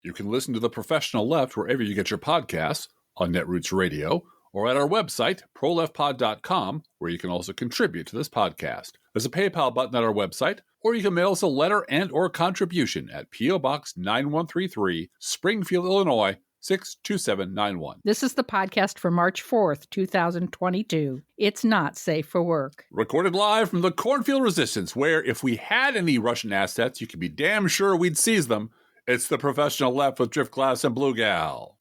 You can listen to The Professional Left wherever you get your podcasts, on Netroots Radio, or at our website, proleftpod.com, where you can also contribute to this podcast. There's a PayPal button at our website, or you can mail us a letter and or contribution at P.O. Box 9133, Springfield, Illinois, 62791. This is the podcast for March 4th, 2022. It's not safe for work. Recorded live from the Cornfield Resistance, where if we had any Russian assets, you can be damn sure we'd seize them. It's The Professional Left with Driftglass and Bluegal.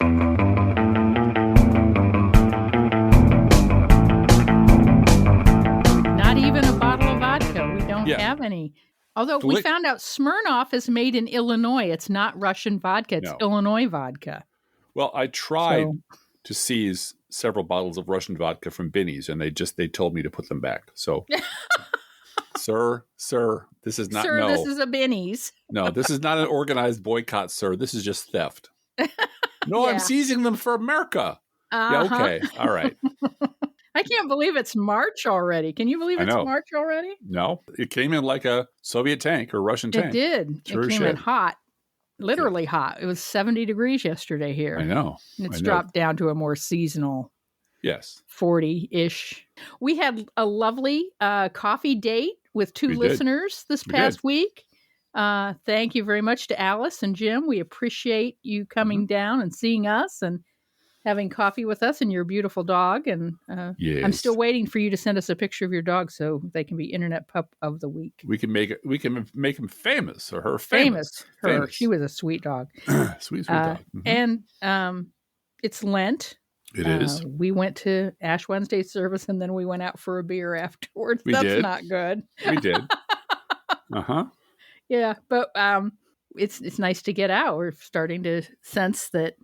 Not even a bottle of vodka. We don't have any. Although we found out Smirnoff is made in Illinois. It's not Russian vodka. It's Illinois vodka. Well, I tried to seize several bottles of Russian vodka from Binny's, and they told me to put them back. So, sir, this is not. Sir, this is a Binny's. No, this is not an organized boycott, sir. This is just theft. No, I'm seizing them for America. Yeah, okay, all right. I can't believe it's March already. Can you believe it's March already? No, it came in like a Soviet tank or Russian tank. It did. Sure it came in hot. Literally hot. It was 70 degrees yesterday here. I know. It's dropped down to a more seasonal 40-ish. We had a lovely coffee date with two listeners this past week. Thank you very much to Alice and Jim. We appreciate you coming down and seeing us and having coffee with us and your beautiful dog. And I'm still waiting for you to send us a picture of your dog so they can be Internet Pup of the Week. We can make him famous, or her famous. Her. She was a sweet dog. sweet dog. Mm-hmm. And it's Lent. It is. We went to Ash Wednesday service and then we went out for a beer afterwards. That's not good. We did. Yeah, but it's nice to get out. We're starting to sense that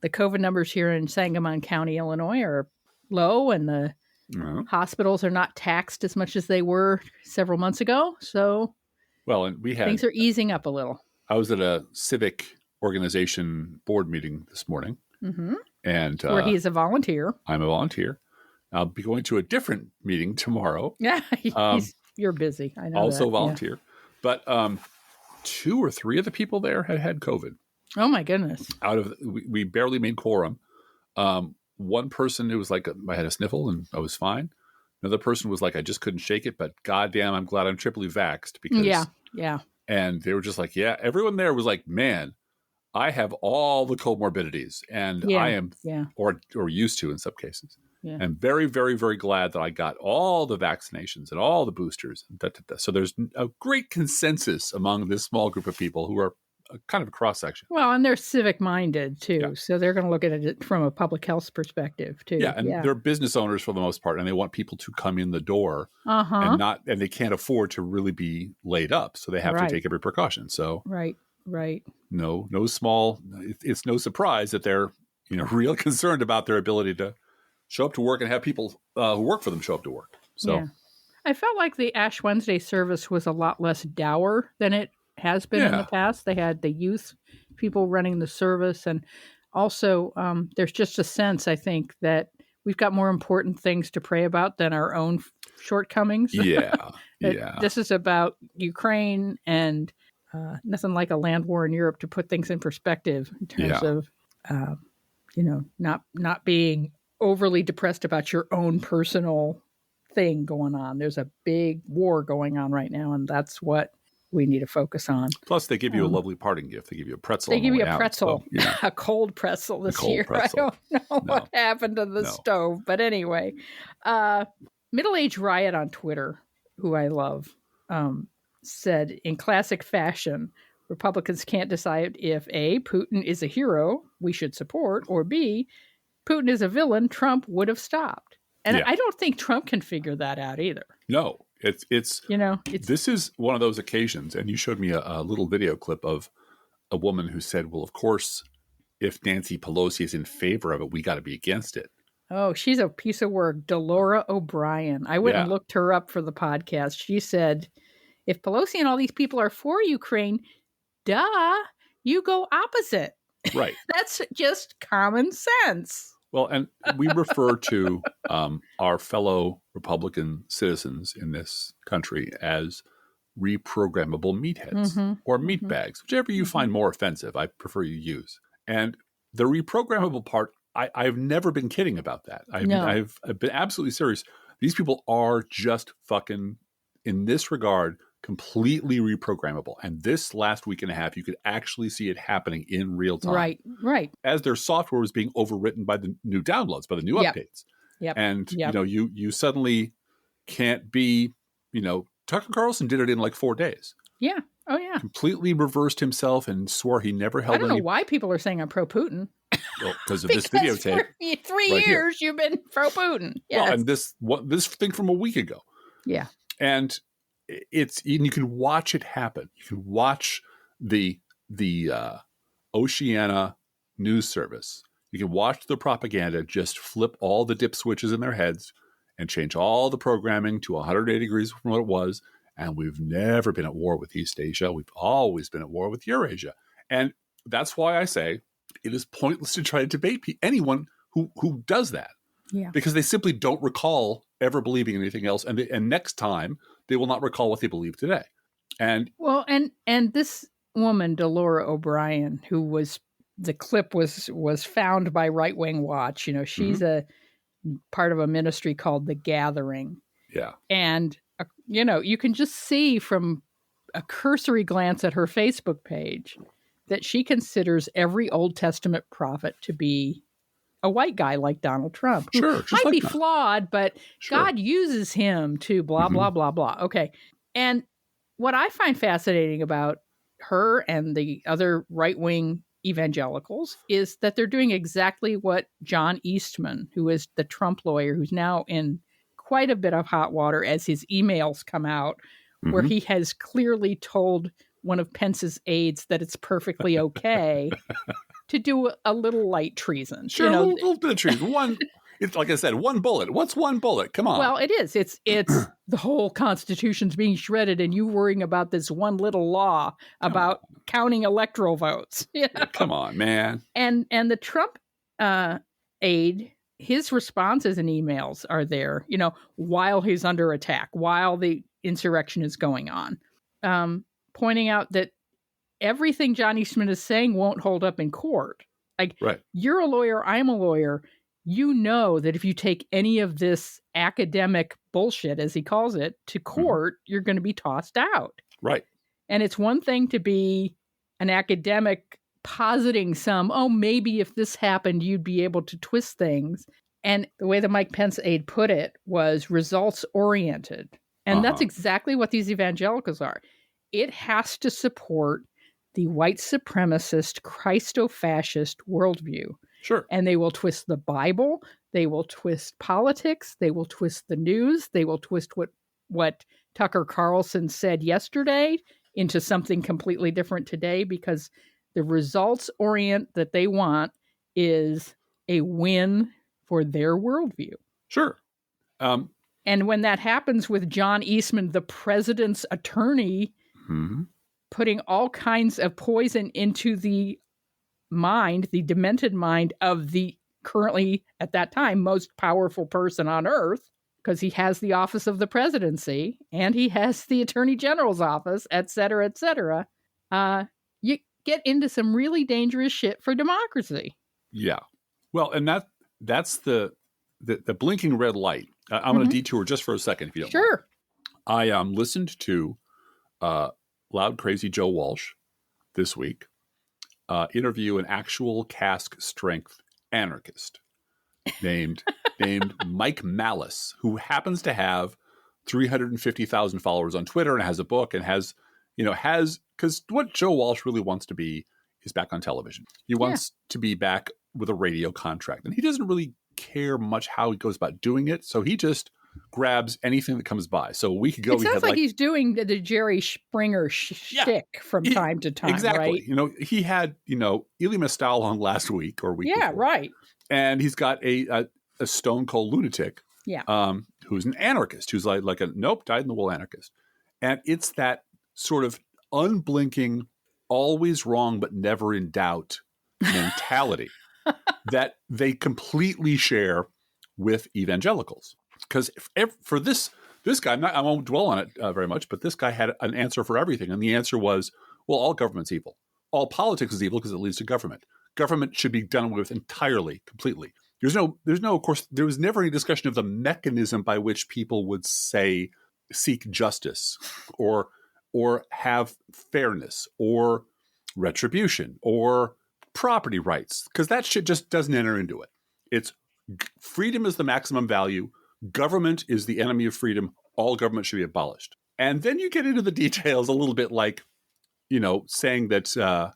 the COVID numbers here in Sangamon County, Illinois, are low, and the hospitals are not taxed as much as they were several months ago. So, and things are easing up a little. I was at a civic organization board meeting this morning, and where he's a volunteer. I'm a volunteer. I'll be going to a different meeting tomorrow. Yeah, you're busy. I know. Also that. volunteer, but 2 or 3 of the people there had COVID. Oh my goodness! We barely made quorum. One person who was like, I had a sniffle and I was fine. Another person was like, I just couldn't shake it, but goddamn, I'm glad I'm triply vaxxed because yeah. And they were just like, everyone there was like, man, I have all the comorbidities, and I am, or used to in some cases. Yeah. I'm very, very, very glad that I got all the vaccinations and all the boosters. So there's a great consensus among this small group of people who are kind of a cross-section. Well, and they're civic-minded, too. So they're going to look at it from a public health perspective, too. Yeah, and they're business owners for the most part, and they want people to come in the door and they can't afford to really be laid up, so they have to take every precaution. So Right. No small. It's no surprise that they're real concerned about their ability to show up to work and have people who work for them show up to work. So I felt like the Ash Wednesday service was a lot less dour than it has been in the past. They had the youth people running the service, and also there's just a sense, I think, that we've got more important things to pray about than our own shortcomings. This is about Ukraine, and nothing like a land war in Europe to put things in perspective in terms of not being overly depressed about your own personal thing going on. There's a big war going on right now, and that's what we need to focus on. Plus, they give you a lovely parting gift. They give you a pretzel. They give you a pretzel, a cold pretzel this year. Pretzel. I don't know what happened to the stove, but anyway, Middle-Aged Riot on Twitter, who I love, said in classic fashion, Republicans can't decide if A, Putin is a hero we should support, or B, Putin is a villain Trump would have stopped. And I don't think Trump can figure that out either. No. This is one of those occasions, and you showed me a little video clip of a woman who said, well, of course, if Nancy Pelosi is in favor of it, we got to be against it. Oh, she's a piece of work. Delora O'Brien. I went and looked her up for the podcast. She said, if Pelosi and all these people are for Ukraine, you go opposite. Right. That's just common sense. Well, and we refer to our fellow Republican citizens in this country as reprogrammable meatheads or meat bags, whichever you find more offensive. I prefer you use. And the reprogrammable part, I've never been kidding about that. I've been absolutely serious. These people are just fucking, in this regard, completely reprogrammable. And this last week and a half, you could actually see it happening in real time. Right. As their software was being overwritten by the new downloads, by the new updates. And, you suddenly can't be, Tucker Carlson did it in like 4 days. Yeah. Oh, yeah. Completely reversed himself and swore he never held any. I don't know why people are saying I'm pro-Putin. Well, because of this videotape. For 3 years, you've been pro-Putin. Yes. Well, and this thing from a week ago. Yeah. And you can watch it happen. You can watch the Oceana news service. You can watch the propaganda just flip all the dip switches in their heads and change all the programming to 180 degrees from what it was. And we've never been at war with East Asia. We've always been at war with Eurasia. And that's why I say it is pointless to try to debate anyone who does that. Yeah. Because they simply don't recall ever believing anything else. And next time, they will not recall what they believe today. And this woman, Delora O'Brien, who was, the clip was found by Right Wing Watch. She's a part of a ministry called The Gathering. Yeah. And, you can just see from a cursory glance at her Facebook page that she considers every Old Testament prophet to be a white guy like Donald Trump. Who might be flawed, but God uses him to blah, blah, blah, blah. Okay. And what I find fascinating about her and the other right-wing evangelicals is that they're doing exactly what John Eastman, who is the Trump lawyer, who's now in quite a bit of hot water as his emails come out, where he has clearly told one of Pence's aides that it's perfectly okay to do a little light treason. Sure, a little bit of treason. It's like I said, one bullet. What's one bullet? Come on. Well, it is. It's the whole Constitution's being shredded, and you worrying about this one little law about counting electoral votes. Come on, man. And the Trump aide, his responses and emails are there, while he's under attack, while the insurrection is going on, pointing out that everything John Eastman is saying won't hold up in court. Like, you're a lawyer, I'm a lawyer. You know that if you take any of this academic bullshit, as he calls it, to court, you're going to be tossed out. Right. And it's one thing to be an academic positing maybe if this happened, you'd be able to twist things. And the way that Mike Pence aide put it was results oriented. And that's exactly what these evangelicals are. It has to support the white supremacist, Christo-fascist worldview. Sure. And they will twist the Bible. They will twist politics. They will twist the news. They will twist what Tucker Carlson said yesterday into something completely different today, because the results orient that they want is a win for their worldview. Sure. And when that happens with John Eastman, the president's attorney, putting all kinds of poison into the demented mind of the currently, at that time, most powerful person on earth, because he has the office of the presidency and he has the attorney general's office, et cetera, you get into some really dangerous shit for democracy. Yeah. Well, and that's the blinking red light. I'm going to detour just for a second, if you don't mind. I listened to Loud Crazy Joe Walsh this week interview an actual cask strength anarchist named Mike Malice, who happens to have 350,000 followers on Twitter and has a book and has because what Joe Walsh really wants to be is back on television. He wants to be back with a radio contract, and he doesn't really care much how he goes about doing it. So he just grabs anything that comes by. So a week ago, it sounds like he's doing the Jerry Springer shtick from time to time. Exactly. Right? He had Elie Mystal on last week or week before. Right. And he's got a stone cold lunatic. Who's an anarchist, who's like a dyed in the wool anarchist. And it's that sort of unblinking, always wrong but never in doubt mentality that they completely share with evangelicals. Because for this This guy, I won't dwell on it very much, but this guy had an answer for everything. And the answer was, well, all government's evil. All politics is evil because it leads to government. Government should be done with entirely, completely. Of course, there was never any discussion of the mechanism by which people would seek justice or have fairness or retribution or property rights, because that shit just doesn't enter into it. It's freedom is the maximum value. Government is the enemy of freedom. All government should be abolished. And then you get into the details a little bit like, saying that,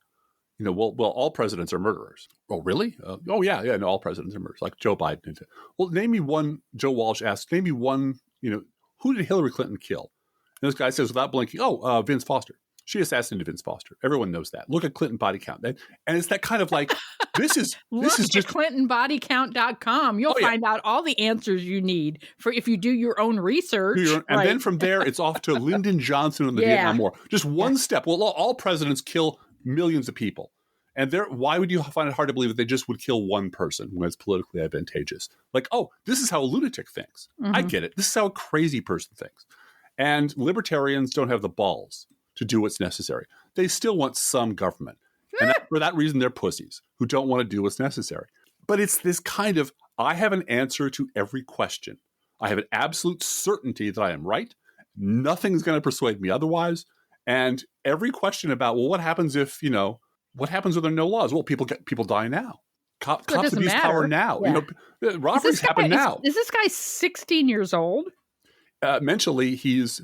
all presidents are murderers. Oh, really? No, all presidents are murderers, like Joe Biden. Well, name me one, Joe Walsh asked, name me one, who did Hillary Clinton kill? And this guy says without blinking, Vince Foster. She assassinated Vince Foster. Everyone knows that. Look at Clinton body count. And it's that kind of like, this is just ClintonBodyCount.com. You'll find out all the answers you need for if you do your own research. And then from there, it's off to Lyndon Johnson and the Vietnam War. Just one step. Well, all presidents kill millions of people. And why would you find it hard to believe that they just would kill one person when it's politically advantageous? Like, this is how a lunatic thinks. Mm-hmm. I get it. This is how a crazy person thinks. And libertarians don't have the balls to do what's necessary. They still want some government. And for that reason, they're pussies who don't want to do what's necessary. But it's this kind of, I have an answer to every question. I have an absolute certainty that I am right. Nothing's going to persuade me otherwise. And every question about, well, what happens if, what happens when there are no laws? Well, people die now. Cops abuse power now. Yeah. Robberies happen now. Is this guy 16 years old? Emotionally, he's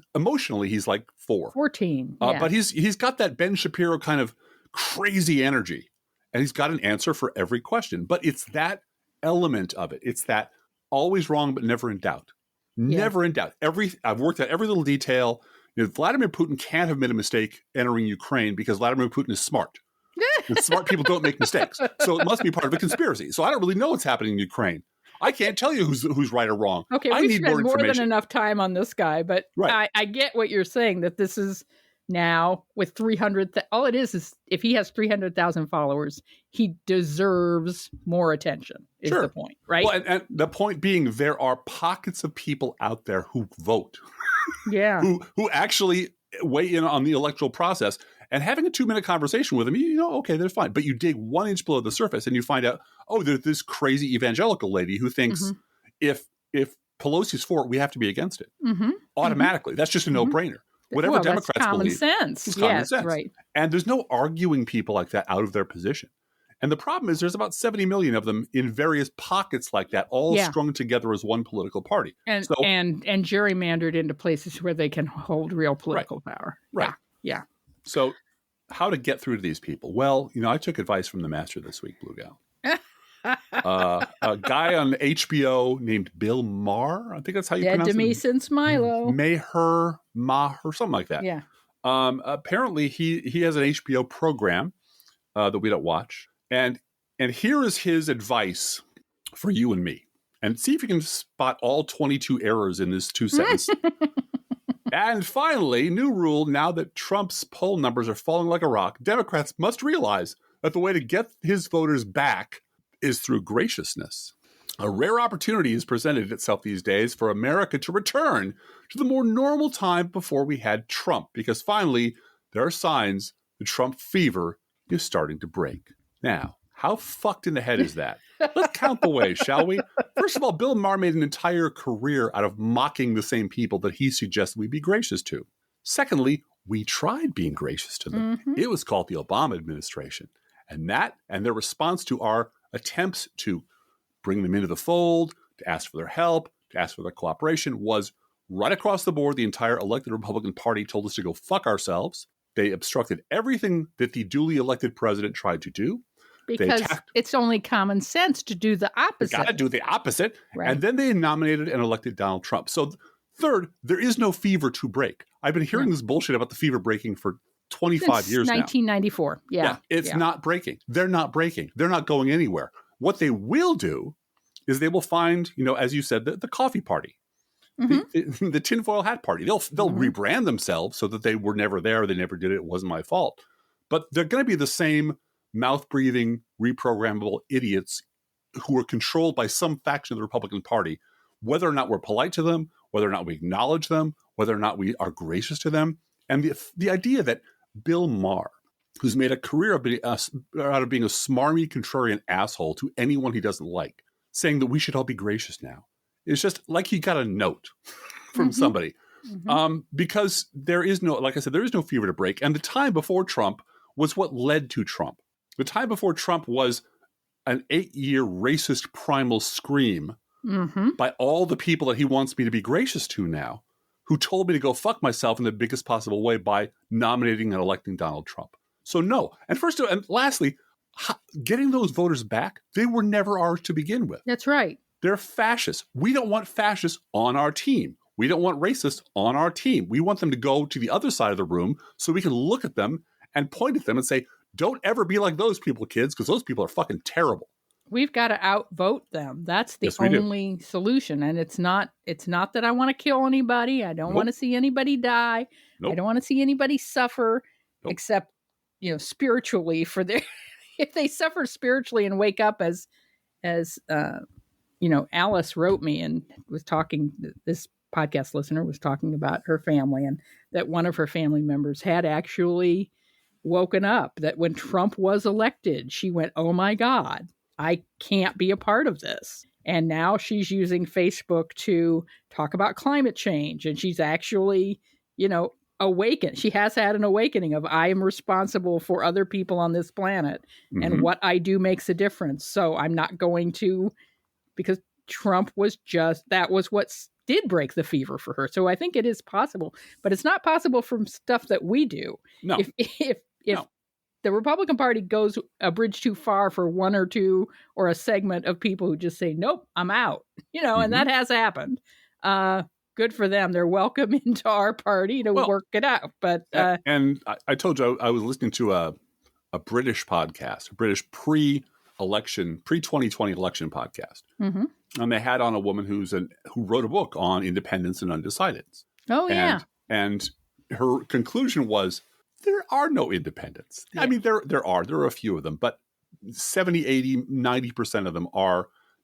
like 14. But he's got that Ben Shapiro kind of crazy energy, and he's got an answer for every question. But it's that element of it. It's that always wrong, but never in doubt. Never in doubt. I've worked out every little detail. Vladimir Putin can't have made a mistake entering Ukraine because Vladimir Putin is smart. And smart people don't make mistakes. So it must be part of a conspiracy. So I don't really know what's happening in Ukraine. I can't tell you who's right or wrong. Okay, we spent more than enough time on this guy, but I get what you're saying, that this is now with 300. All it is if he has 300,000 followers, he deserves more attention, is the point, right? Well, and the point being, there are pockets of people out there who vote. Yeah. who actually weigh in on the electoral process. And having a 2-minute conversation with them, okay, they're fine. But you dig 1 inch below the surface and you find out, there's this crazy evangelical lady who thinks if Pelosi's for it, we have to be against it. Mm-hmm. Automatically. Mm-hmm. That's just a no-brainer. Whatever Democrats believe. It's common sense. Right. And there's no arguing people like that out of their position. And the problem is there's about 70 million of them in various pockets like that, all strung together as one political party. And gerrymandered into places where they can hold real political power. Right. Yeah. So how to get through to these people? Well, I took advice from the master this week, Bluegal. A guy on HBO named Bill Maher. I think that's how you pronounce it. Dead to me since Milo. Maher, something like that. Yeah. Apparently, he has an HBO program that we don't watch. And here is his advice for you and me. And see if you can spot all 22 errors in this 2 sentences. And finally, new rule, now that Trump's poll numbers are falling like a rock, Democrats must realize that the way to get his voters back is through graciousness. A rare opportunity has presented itself these days for America to return to the more normal time before we had Trump, because finally, there are signs the Trump fever is starting to break. Now, how fucked in the head is that? Let's count the ways, shall we? First of all, Bill Maher made an entire career out of mocking the same people that he suggested we be gracious to. Secondly, we tried being gracious to them. Mm-hmm. It was called the Obama administration. And their response to our attempts to bring them into the fold, to ask for their help, to ask for their cooperation was right across the board. The entire elected Republican Party told us to go fuck ourselves. They obstructed everything that the duly elected president tried to do. Because it's only common sense to do the opposite. Got to do the opposite. Right. And then they nominated and elected Donald Trump. So third, there is no fever to break. I've been hearing this bullshit about the fever breaking for 25 years now. 1994. Yeah. It's not breaking. They're not breaking. They're not going anywhere. What they will do is they will find, as you said, the coffee party, the tinfoil hat party. They'll rebrand themselves so that they were never there. They never did it. It wasn't my fault. But they're going to be the same mouth-breathing, reprogrammable idiots who are controlled by some faction of the Republican Party, whether or not we're polite to them, whether or not we acknowledge them, whether or not we are gracious to them. And the idea that Bill Maher, who's made a career of out of being a smarmy, contrarian asshole to anyone he doesn't like, saying that we should all be gracious now, it's just like he got a note from somebody. Because there is no, like I said, there is no fever to break. And the time before Trump was what led to Trump. The time before Trump was an 8-year racist primal scream by all the people that he wants me to be gracious to now, who told me to go fuck myself in the biggest possible way by nominating and electing Donald Trump. So no. And lastly, getting those voters back, they were never ours to begin with. That's right. They're fascists. We don't want fascists on our team. We don't want racists on our team. We want them to go to the other side of the room so we can look at them and point at them and say, don't ever be like those people, kids, because those people are fucking terrible. We've got to outvote them. That's the only solution. And it's not that I want to kill anybody. I don't want to see anybody die. I don't want to see anybody suffer, except, spiritually for their, if they suffer spiritually and wake up as Alice wrote me and was talking, this podcast listener was talking about her family, and that one of her family members had actually woken up, that when Trump was elected, she went, oh my God, I can't be a part of this. And now she's using Facebook to talk about climate change. And she's actually, awakened. She has had an awakening of, I am responsible for other people on this planet, and what I do makes a difference. So I'm not going to, because Trump was that was what did break the fever for her. So I think it is possible, but it's not possible from stuff that we do. No. If the Republican Party goes a bridge too far for one or two or a segment of people who just say, nope, I'm out, and that has happened. Good for them. They're welcome into our party to work it out. But and I told you I was listening to a British podcast, a British pre-2020 election podcast. And they had on a woman who wrote a book on independents and undecideds. Oh, yeah. And her conclusion was, there are no independents. Yeah. I mean, there are a few of them, but 70, 80, 90% of them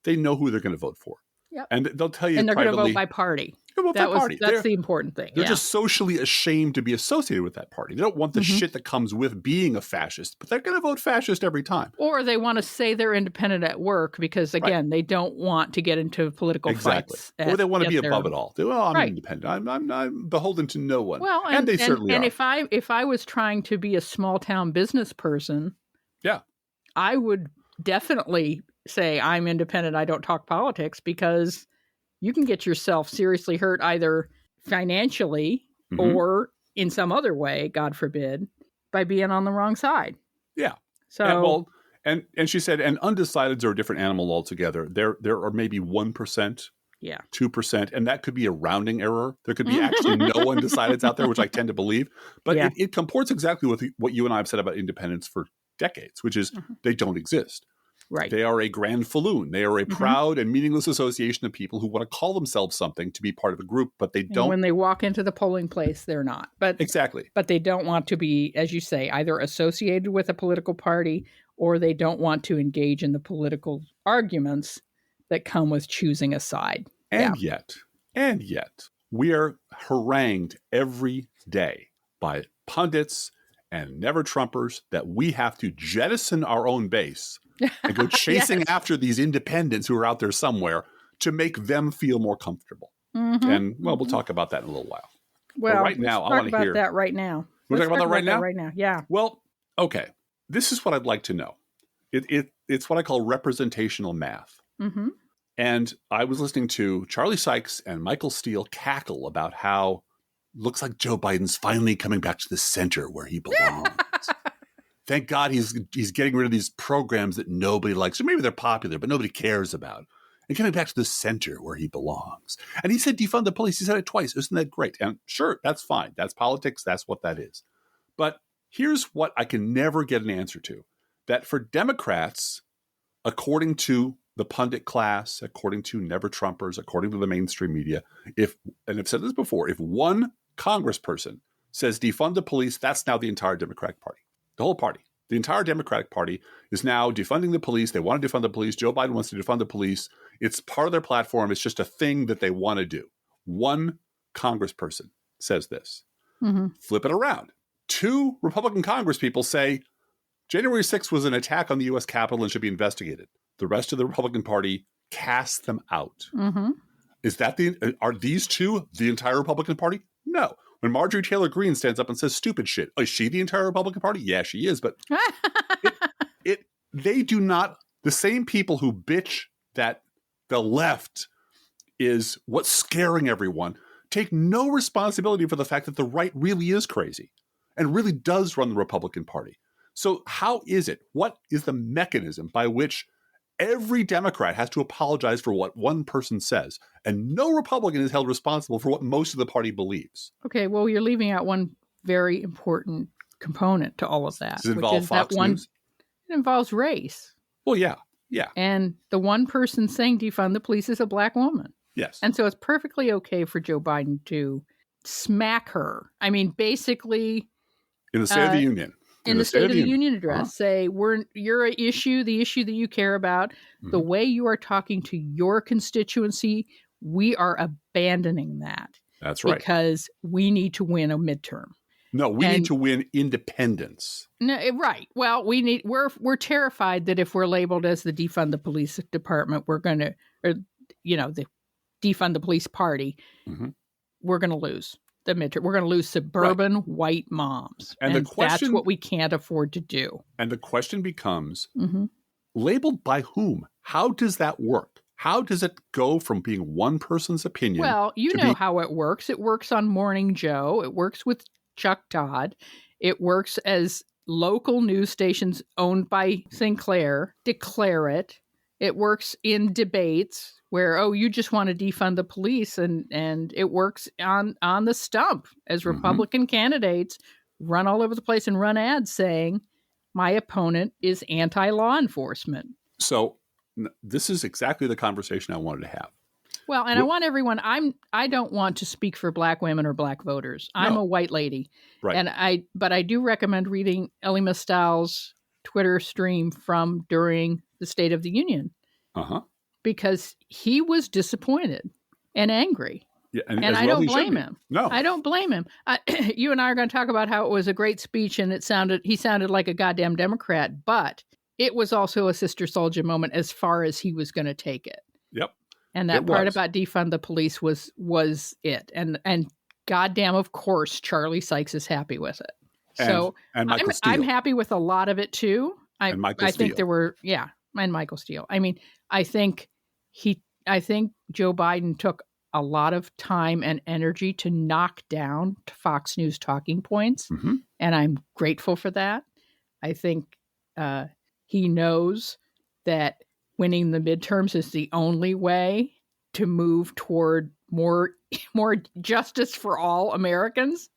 they know who they're going to vote for. Yep. And they'll tell you, and they're going to vote by party. That's the important thing. They're just socially ashamed to be associated with that party. They don't want the shit that comes with being a fascist, but they're going to vote fascist every time. Or they want to say they're independent at work because, again, they don't want to get into political fights. Or they want to be above it all. I'm independent. I'm beholden to no one. Well, and they certainly are. And if I was trying to be a small town business person, I would definitely say I'm independent. I don't talk politics, because you can get yourself seriously hurt either financially or in some other way, God forbid, by being on the wrong side. Yeah. So, and she said, and undecideds are a different animal altogether. There are maybe 1%, 2%, and that could be a rounding error. There could be actually no undecideds out there, which I tend to believe. But it comports exactly with what you and I have said about independents for decades, which is they don't exist. Right. They are a grand falloon. They are a proud and meaningless association of people who want to call themselves something to be part of a group, but they don't. And when they walk into the polling place, they're not. But exactly. But they don't want to be, as you say, either associated with a political party, or they don't want to engage in the political arguments that come with choosing a side. And yet, we are harangued every day by pundits and never-Trumpers that we have to jettison our own base and go chasing after these independents who are out there somewhere to make them feel more comfortable. And, we'll talk about that in a little while. Well, but right now, I want to hear that right now. We'll talk about that right now? Right now, yeah. Well, okay. This is what I'd like to know. It's what I call representational math. And I was listening to Charlie Sykes and Michael Steele cackle about how looks like Joe Biden's finally coming back to the center where he belongs. Thank God he's getting rid of these programs that nobody likes. Or maybe they're popular, but nobody cares about. And coming back to the center where he belongs. And he said defund the police. He said it twice. Isn't that great? And sure, that's fine. That's politics. That's what that is. But here's what I can never get an answer to. That for Democrats, according to the pundit class, according to never-Trumpers, according to the mainstream media, and I've said this before, if one congressperson says defund the police, that's now the entire Democratic Party. The whole party. The entire Democratic Party is now defunding the police. They want to defund the police. Joe Biden wants to defund the police. It's part of their platform. It's just a thing that they want to do. One congressperson says this. Mm-hmm. Flip it around. 2 Republican congresspeople say January 6th was an attack on the U.S. Capitol and should be investigated. The rest of the Republican Party casts them out. Mm-hmm. Are these 2 the entire Republican Party? No. When Marjorie Taylor Greene stands up and says stupid shit, is she the entire Republican Party? Yeah, she is. But they do not. The same people who bitch that the left is what's scaring everyone take no responsibility for the fact that the right really is crazy and really does run the Republican Party. So how is it? What is the mechanism by which every Democrat has to apologize for what one person says, and no Republican is held responsible for what most of the party believes? Okay, well, you're leaving out one very important component to all of that. Does it involve Fox News? It involves race. Well, yeah. And the one person saying defund the police is a black woman. Yes. And so it's perfectly okay for Joe Biden to smack her. I mean, basically, in the State of the Union. In the State of the Union address, say, you're an issue, the issue that you care about, the way you are talking to your constituency, we are abandoning that. That's right. Because we need to win a midterm. No, we need to win independence. No, right. Well, we're terrified that if we're labeled as the defund the police department, we're going to, the defund the police party, we're going to lose the midterm. We're going to lose suburban white moms. And the question, that's what we can't afford to do. And the question becomes, labeled by whom? How does that work? How does it go from being one person's opinion? Well, you know how it works. It works on Morning Joe. It works with Chuck Todd. It works as local news stations owned by Sinclair declare it. It works in debates where, you just want to defund the police. And it works on the stump as Republican candidates run all over the place and run ads saying, my opponent is anti-law enforcement. So this is exactly the conversation I wanted to have. Well, and I want everyone, I don't want to speak for black women or black voters. I'm a white lady. Right. But I do recommend reading Elie Mystal's Twitter stream from during the State of the Union. Because he was disappointed and angry. Yeah, and I don't blame him. No, I don't blame him. You and I are going to talk about how it was a great speech and he sounded like a goddamn Democrat, but it was also a Sister Souljah moment as far as he was going to take it. Yep. And that part about defund the police was it. And goddamn, of course, Charlie Sykes is happy with it. So I'm happy with a lot of it too. I think there were, and Michael Steele. I mean, I think Joe Biden took a lot of time and energy to knock down Fox News talking points. And I'm grateful for that. I think he knows that winning the midterms is the only way to move toward more justice for all Americans.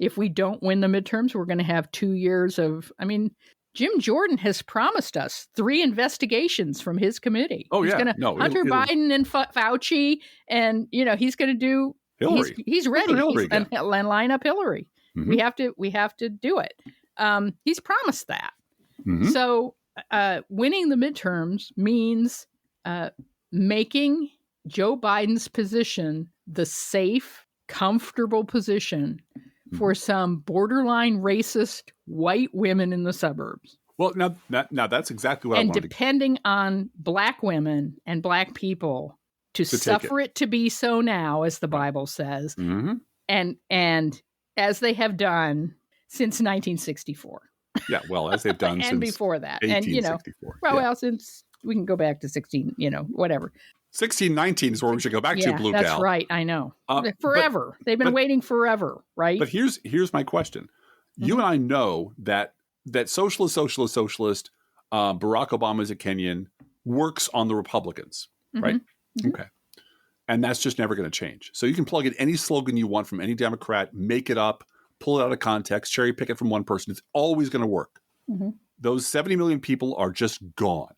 If we don't win the midterms, we're going to have 2 years of, Jim Jordan has promised us 3 investigations from his committee. Oh, he's going to Hunter Biden and Fauci, and he's going to do Hillary. He's ready. And line up Hillary. We have to do it. He's promised that. So winning the midterms means making Joe Biden's position the safe, comfortable position for some borderline racist white women in the suburbs. Well, now that's exactly what I wanted. And depending on black women and black people to suffer it to be so now, as the Bible says, and as they have done since 1964. Yeah, well, as they've done and since before that, 1864. Well, since we can go back to 1619 is where we should go back to, Bluegal. That's right. I know. Forever. They've been waiting forever, right? But here's my question. You and I know that socialist Barack Obama is a Kenyan works on the Republicans, right? Okay. And that's just never going to change. So you can plug in any slogan you want from any Democrat, make it up, pull it out of context, cherry pick it from one person. It's always going to work. Those 70 million people are just gone.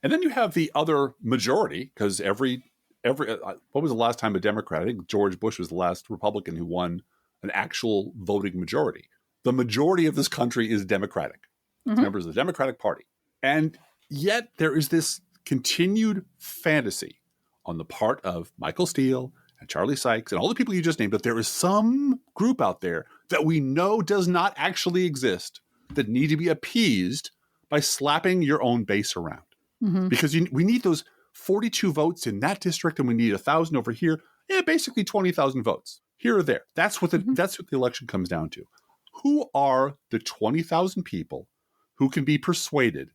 And then you have the other majority, because every what was the last time a Democrat? I think George Bush was the last Republican who won an actual voting majority. The majority of this country is Democratic. It's members of the Democratic Party. And yet there is this continued fantasy on the part of Michael Steele and Charlie Sykes and all the people you just named, that there is some group out there that we know does not actually exist that need to be appeased by slapping your own base around. Mm-hmm. Because we need those 42 votes in that district and we need 1,000 over here. Yeah, basically 20,000 votes here or there. That's what the election comes down to. Who are the 20,000 people who can be persuaded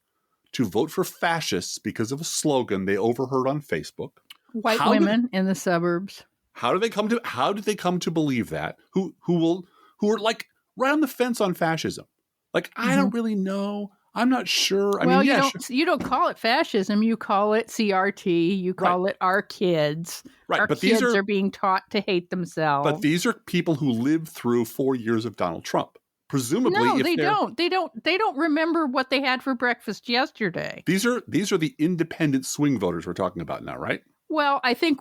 to vote for fascists because of a slogan they overheard on Facebook? White women in the suburbs. How did they come to believe that? Who are like right on the fence on fascism? Like, I don't really know. I'm not sure. You don't call it fascism. You call it CRT. You call it our kids. Right. Our kids are being taught to hate themselves. But these are people who lived through 4 years of Donald Trump. Presumably, no, they don't. They don't remember what they had for breakfast yesterday. These are the independent swing voters we're talking about now, right? Well, I think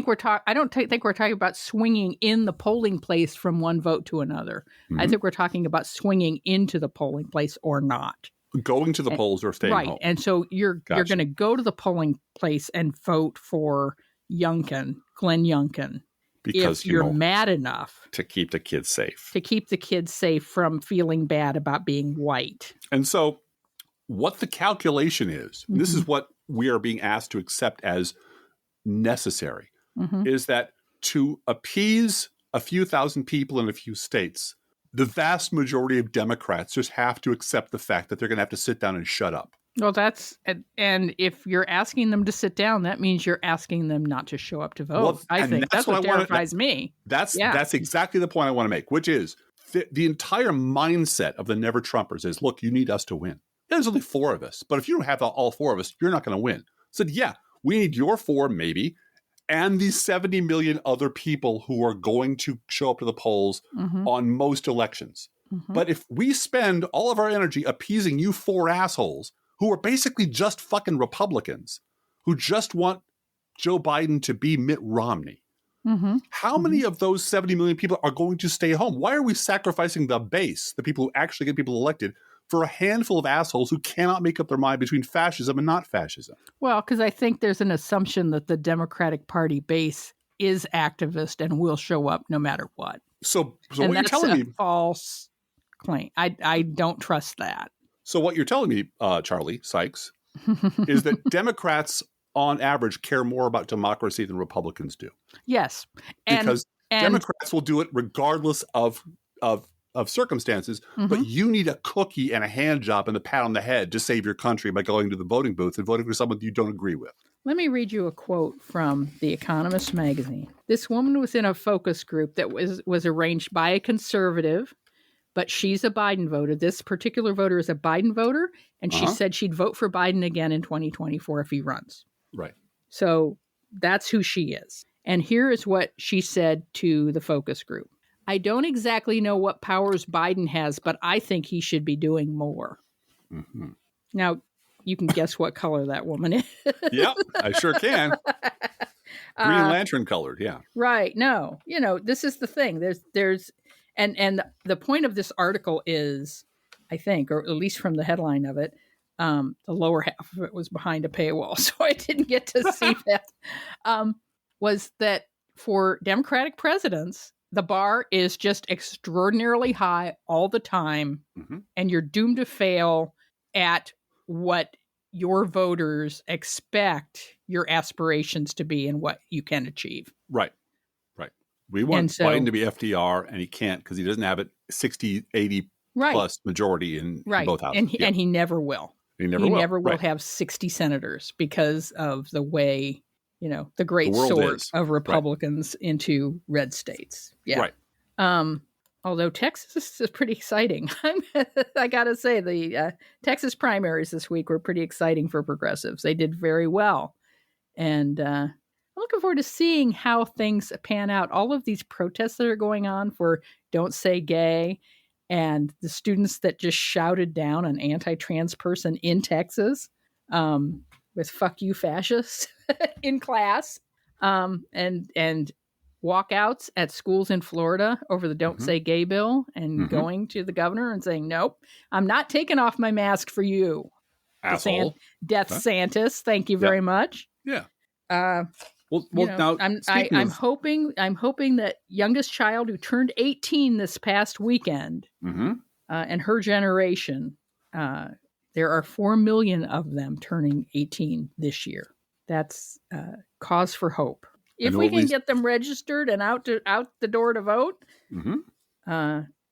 we're talking. I don't think we're talking about swinging in the polling place from one vote to another. Mm-hmm. I think we're talking about swinging into the polling place or not. Going to the polls or staying home. Right. And so you're going to go to the polling place and vote for Glenn Youngkin. Because if you're mad enough to keep the kids safe. To keep the kids safe from feeling bad about being white. And so what the calculation is, mm-hmm. this is what we are being asked to accept as necessary, mm-hmm. is that to appease a few thousand people in a few states, the vast majority of Democrats just have to accept the fact that they're going to have to sit down and shut up. Well, and if you're asking them to sit down, that means you're asking them not to show up to vote. Well, I think that's what terrifies me. That's exactly the point I want to make, which is the entire mindset of the Never Trumpers is, look, you need us to win. There's only 4 of us, but if you don't have all 4 of us, you're not going to win. So yeah, we need your 4 maybe, and these 70 million other people who are going to show up to the polls mm-hmm. on most elections. Mm-hmm. But if we spend all of our energy appeasing you 4 assholes who are basically just fucking Republicans, who just want Joe Biden to be Mitt Romney, mm-hmm. how mm-hmm. many of those 70 million people are going to stay home? Why are we sacrificing the base, the people who actually get people elected, for a handful of assholes who cannot make up their mind between fascism and not fascism? Well, because I think there's an assumption that the Democratic Party base is activist and will show up no matter what. So what you're telling me, false claim. I don't trust that. So what you're telling me, Charlie Sykes, is that Democrats on average care more about democracy than Republicans do. Yes. Because Democrats will do it regardless of circumstances, mm-hmm. but you need a cookie and a hand job and a pat on the head to save your country by going to the voting booth and voting for someone you don't agree with. Let me read you a quote from The Economist magazine. This woman was in a focus group that was arranged by a conservative, but she's a Biden voter. This particular voter is a Biden voter, and she said she'd vote for Biden again in 2024 if he runs. Right. So that's who she is. And here is what she said to the focus group. I don't exactly know what powers Biden has, but I think he should be doing more. Mm-hmm. Now, you can guess what color that woman is. Yep, I sure can. Green Lantern colored, yeah. Right. No, this is the thing. There's and the point of this article is, I think, or at least from the headline of it, the lower half of it was behind a paywall, so I didn't get to see that, was that for Democratic presidents, the bar is just extraordinarily high all the time, mm-hmm. and you're doomed to fail at what your voters expect your aspirations to be and what you can achieve. Right. We want Biden to be FDR, and he can't because he doesn't have it 60, 80 plus majority in both houses. And he never will. He never will have 60 senators because of the way, the great sort of Republicans into red states. Yeah. Right. Although Texas is pretty exciting. I got to say, the Texas primaries this week were pretty exciting for progressives. They did very well. And I'm looking forward to seeing how things pan out. All of these protests that are going on for Don't Say Gay, and the students that just shouted down an anti-trans person in Texas with "fuck you, fascists" in class, and walkouts at schools in Florida over the Don't mm-hmm. Say Gay bill, and mm-hmm. going to the governor and saying, "Nope, I'm not taking off my mask for you, asshole, DeSantis. Thank you very much." Yeah. Well, now I'm hoping that youngest child who turned 18 this past weekend, and her generation, there are 4 million of them turning 18 this year. That's cause for hope. If we can get them registered and out the door to vote,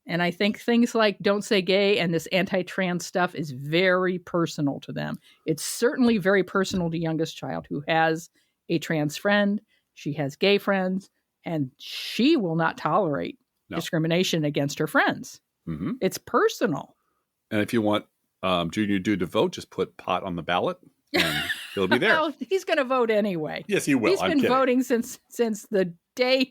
and I think things like Don't Say Gay and this anti-trans stuff is very personal to them. It's certainly very personal to youngest child who has a trans friend. She has gay friends, and she will not tolerate discrimination against her friends. It's personal. And if you want Junior Dude to vote, just put pot on the ballot and he'll be there. Well, he's going to vote anyway. Yes, he will. He's been voting since the day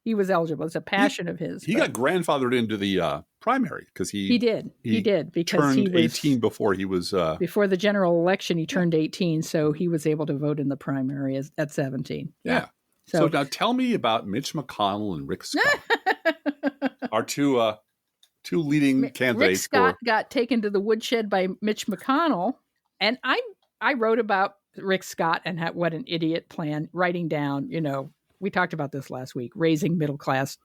he was eligible. It's a passion of his. He got grandfathered into the primary because he did because turned he was 18 before he was before the general election. He turned 18, so he was able to vote in the primary at 17. Yeah. So now tell me about Mitch McConnell and Rick Scott, our two leading candidates. Rick Scott got taken to the woodshed by Mitch McConnell, and I wrote about Rick Scott and what an idiot plan, writing down, we talked about this last week, raising middle class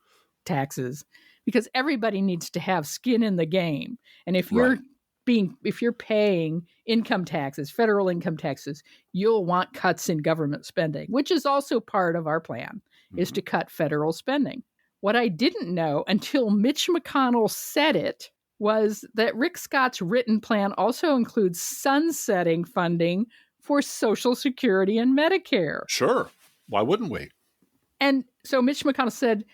taxes, because everybody needs to have skin in the game. And if you're paying income taxes, federal income taxes, you'll want cuts in government spending, which is also part of our plan, is to cut federal spending. What I didn't know until Mitch McConnell said it was that Rick Scott's written plan also includes sunsetting funding for Social Security and Medicare. Sure. Why wouldn't we? And so Mitch McConnell said,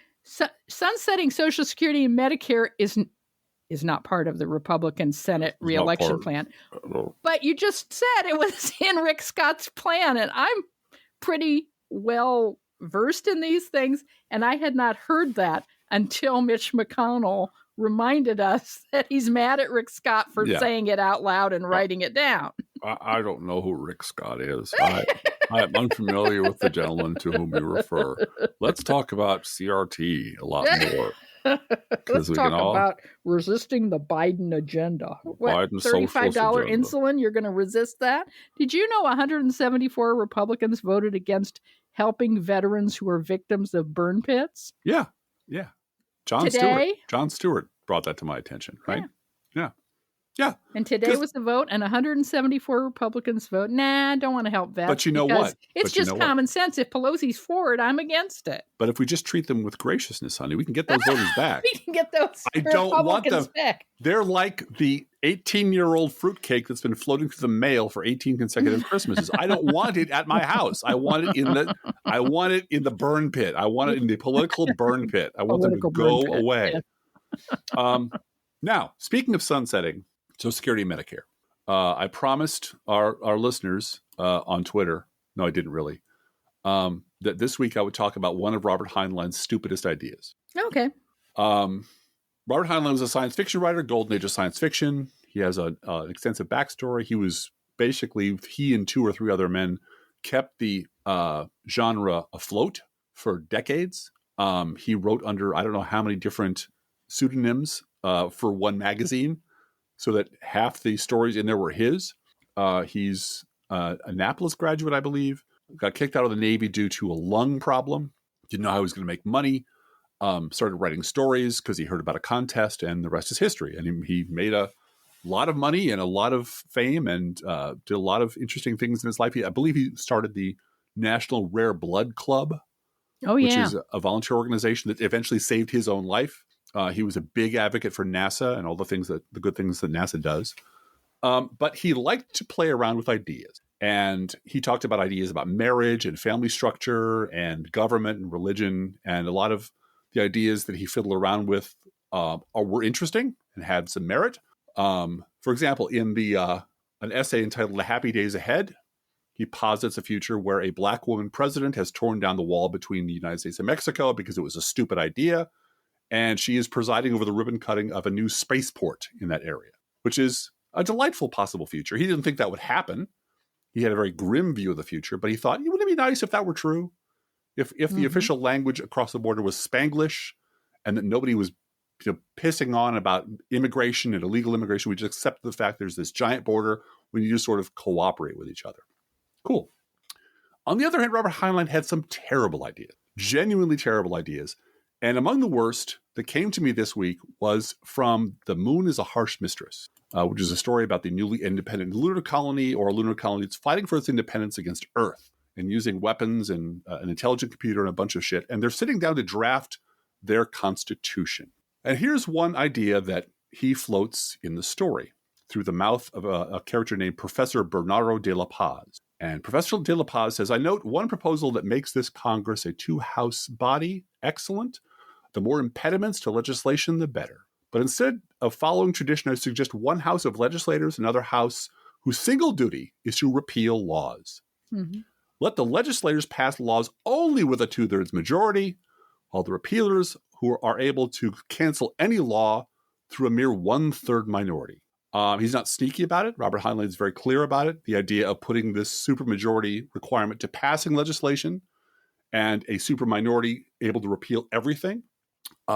sunsetting Social Security and Medicare is not part of the Republican Senate reelection plan. But you just said it was in Rick Scott's plan, and I'm pretty well versed in these things, and I had not heard that until Mitch McConnell reminded us that he's mad at Rick Scott for saying it out loud and writing it down. I don't know who Rick Scott is. I am unfamiliar with the gentleman to whom you refer. Let's talk about CRT a lot more. Let's talk about resisting the Biden agenda. Biden's $35 insulin, you're going to resist that? Did you know 174 Republicans voted against helping veterans who are victims of burn pits? Yeah. John Stewart brought that to my attention, right? Yeah. And today was the vote, and 174 Republicans vote, I don't want to help vets. But you know what? It's just common sense. If Pelosi's for it, I'm against it. But if we just treat them with graciousness, honey, we can get those voters back. We can get those I don't want them back. They're like the 18-year-old fruitcake that's been floating through the mail for 18 consecutive Christmases. I don't want it at my house. I want it in the burn pit. I want it in the political burn pit. I want them to go away. Yeah. Now, speaking of sunsetting Social Security and Medicare, I promised our listeners on Twitter, no, I didn't really, that this week I would talk about one of Robert Heinlein's stupidest ideas. Okay. Robert Heinlein was a science fiction writer, golden age of science fiction. He has an extensive backstory. He and 2 or 3 other men kept the genre afloat for decades. He wrote under, I don't know how many different pseudonyms for one magazine, so that half the stories in there were his. He's a Annapolis graduate, I believe. Got kicked out of the Navy due to a lung problem. Didn't know how he was going to make money. Started writing stories because he heard about a contest, and the rest is history. And he made a lot of money and a lot of fame, and did a lot of interesting things in his life. I believe he started the National Rare Blood Club, which is a volunteer organization that eventually saved his own life. He was a big advocate for NASA and all the good things that NASA does. But he liked to play around with ideas. And he talked about ideas about marriage and family structure and government and religion. And a lot of the ideas that he fiddled around with were interesting and had some merit. For example, in an essay entitled The Happy Days Ahead, he posits a future where a black woman president has torn down the wall between the United States and Mexico because it was a stupid idea. And she is presiding over the ribbon cutting of a new spaceport in that area, which is a delightful possible future. He didn't think that would happen. He had a very grim view of the future, but he thought, wouldn't it be nice if that were true? If the official language across the border was Spanglish, and that nobody was pissing on about immigration and illegal immigration, we just accept the fact there's this giant border when you just sort of cooperate with each other. Cool. On the other hand, Robert Heinlein had some terrible ideas, genuinely terrible ideas. And among the worst that came to me this week was from The Moon is a Harsh Mistress, which is a story about the newly independent lunar colony, or a lunar colony that's fighting for its independence against Earth and using weapons and an intelligent computer and a bunch of shit. And they're sitting down to draft their constitution. And here's one idea that he floats in the story through the mouth of a character named Professor Bernardo de la Paz. And Professor de la Paz says, I note one proposal that makes this Congress a two-house body excellent. The more impediments to legislation, the better. But instead of following tradition, I suggest one house of legislators, another house whose single duty is to repeal laws. Mm-hmm. Let the legislators pass laws only with a 2/3 majority, while the repealers who are able to cancel any law through a mere 1/3 minority. He's not sneaky about it. Robert Heinlein is very clear about it. The idea of putting this supermajority requirement to passing legislation and a superminority able to repeal everything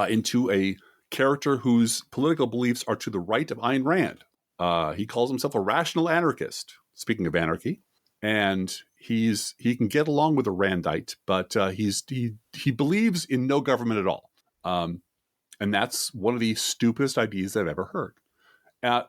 into a character whose political beliefs are to the right of Ayn Rand. He calls himself a rational anarchist, speaking of anarchy. And he can get along with a Randite, but he believes in no government at all. And that's one of the stupidest ideas I've ever heard.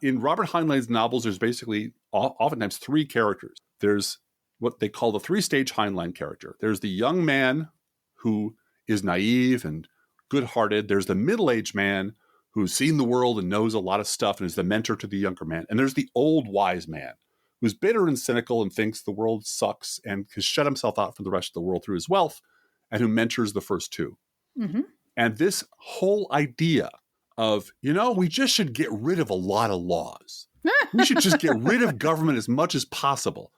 In Robert Heinlein's novels, there's basically oftentimes three characters. There's what they call the three-stage Heinlein character. There's the young man who is naive and good-hearted. There's the middle-aged man who's seen the world and knows a lot of stuff and is the mentor to the younger man. And there's the old wise man who's bitter and cynical and thinks the world sucks and has shut himself out from the rest of the world through his wealth, and who mentors the first two. Mm-hmm. And this whole idea of, we just should get rid of a lot of laws. We should just get rid of government as much as possible,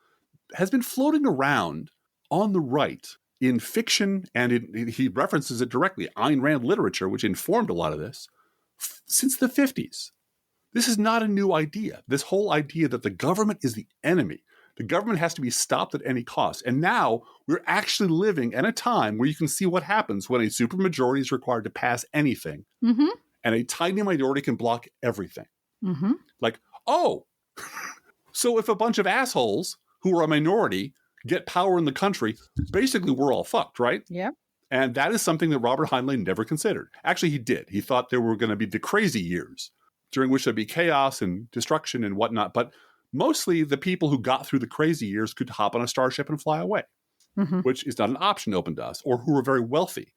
has been floating around on the right in fiction, and he references it directly, Ayn Rand literature, which informed a lot of this, since the 50s. This is not a new idea. This whole idea that the government is the enemy. The government has to be stopped at any cost. And now we're actually living in a time where you can see what happens when a supermajority is required to pass anything, mm-hmm. and a tiny minority can block everything. Mm-hmm. So if a bunch of assholes who are a minority get power in the country, basically we're all fucked, right? Yeah. And that is something that Robert Heinlein never considered. Actually, he did. He thought there were going to be the crazy years during which there'd be chaos and destruction and whatnot. But mostly the people who got through the crazy years could hop on a starship and fly away, mm-hmm. which is not an option open to us, or who were very wealthy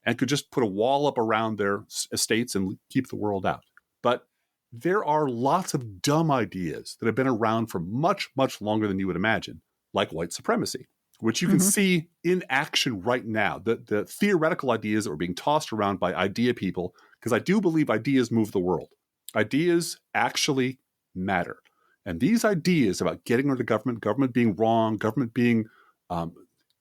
and could just put a wall up around their estates and keep the world out. But there are lots of dumb ideas that have been around for much, much longer than you would imagine, like white supremacy, which you can mm-hmm. see in action right now. The theoretical ideas that were being tossed around by idea people, because I do believe ideas move the world. Ideas actually matter. And these ideas about getting rid of government being wrong, government being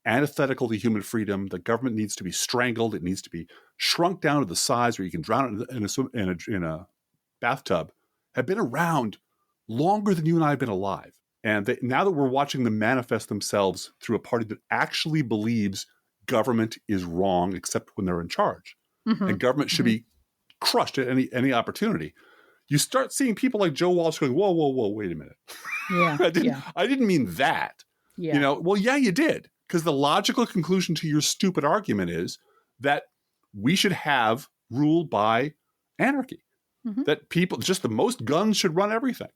antithetical to human freedom, the government needs to be strangled, it needs to be shrunk down to the size where you can drown it in a bathtub, have been around longer than you and I have been alive. And now that we're watching them manifest themselves through a party that actually believes government is wrong, except when they're in charge, mm-hmm. and government should mm-hmm. be crushed at any opportunity, you start seeing people like Joe Walsh going, whoa, wait a minute. Yeah, I didn't mean that. Yeah. Well, yeah, you did. Because the logical conclusion to your stupid argument is that we should have rule by anarchy. Mm-hmm. That people, just the most guns should run everything.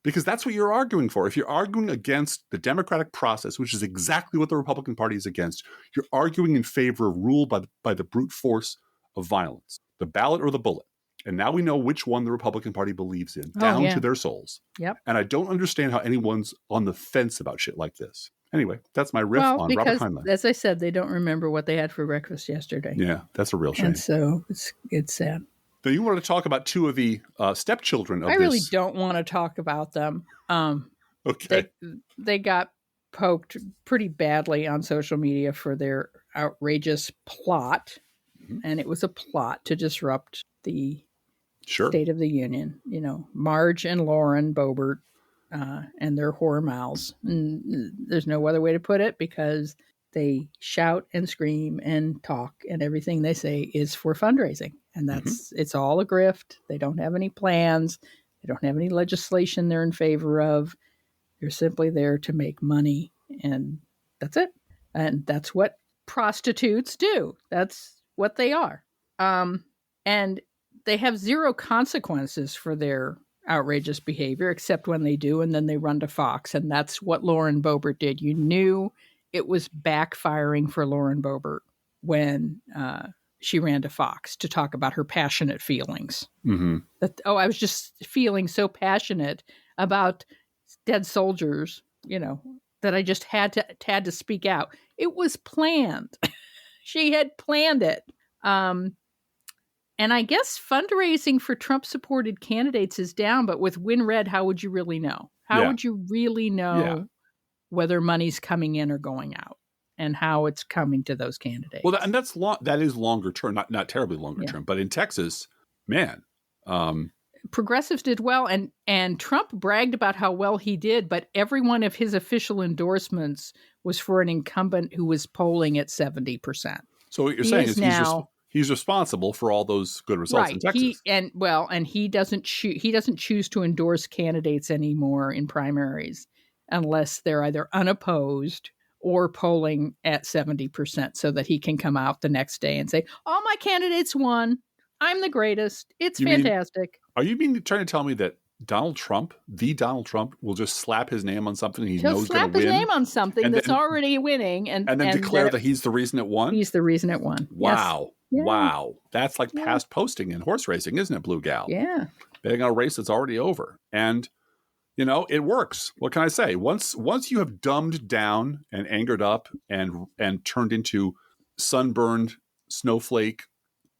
Because that's what you're arguing for. If you're arguing against the democratic process, which is exactly what the Republican Party is against, you're arguing in favor of rule by the brute force of violence, the ballot or the bullet. And now we know which one the Republican Party believes in, down to their souls. Yep. And I don't understand how anyone's on the fence about shit like this. Anyway, that's my riff on Robert Heinlein. As I said, they don't remember what they had for breakfast yesterday. Yeah, that's a real shame. And so it's sad. Now, you want to talk about two of the stepchildren of this. I really don't want to talk about them. Okay. They got poked pretty badly on social media for their outrageous plot. Mm-hmm. And it was a plot to disrupt the State of the Union. Marge and Lauren Boebert and their whore mouths. And there's no other way to put it, because they shout and scream and talk, and everything they say is for fundraising. And that's mm-hmm. it's all a grift. They don't have any plans. They don't have any legislation they're in favor of. They're simply there to make money, and that's it. And that's what prostitutes do. That's what they are. And they have zero consequences for their outrageous behavior, except when they do, and then they run to Fox. And that's what Lauren Boebert did. You knew it was backfiring for Lauren Boebert when she ran to Fox to talk about her passionate feelings. Mm-hmm. I was just feeling so passionate about dead soldiers, that I just had to speak out. It was planned. She had planned it. And I guess fundraising for Trump-supported candidates is down, but with WinRed, how would you really know? How would you really know whether money's coming in or going out, and how it's coming to those candidates? Well, and that is longer term, not terribly longer term, but in Texas, man. Progressives did well, and Trump bragged about how well he did, but every one of his official endorsements was for an incumbent who was polling at 70%. So what you're saying is he's responsible for all those good results in Texas. He doesn't choose to endorse candidates anymore in primaries unless they're either unopposed or polling at 70%, so that he can come out the next day and say, all my candidates won. I'm the greatest. It's fantastic. Are you trying to tell me that Donald Trump will just slap his name on something he knows is going to win? He'll slap his name on something that's already winning. And then declare that he's the reason it won? He's the reason it won. Wow. Yes. Yeah. Wow. That's like past posting in horse racing, isn't it, Bluegal? Yeah. Betting on a race that's already over. And, it works. What can I say? Once you have dumbed down and angered up and turned into sunburned snowflake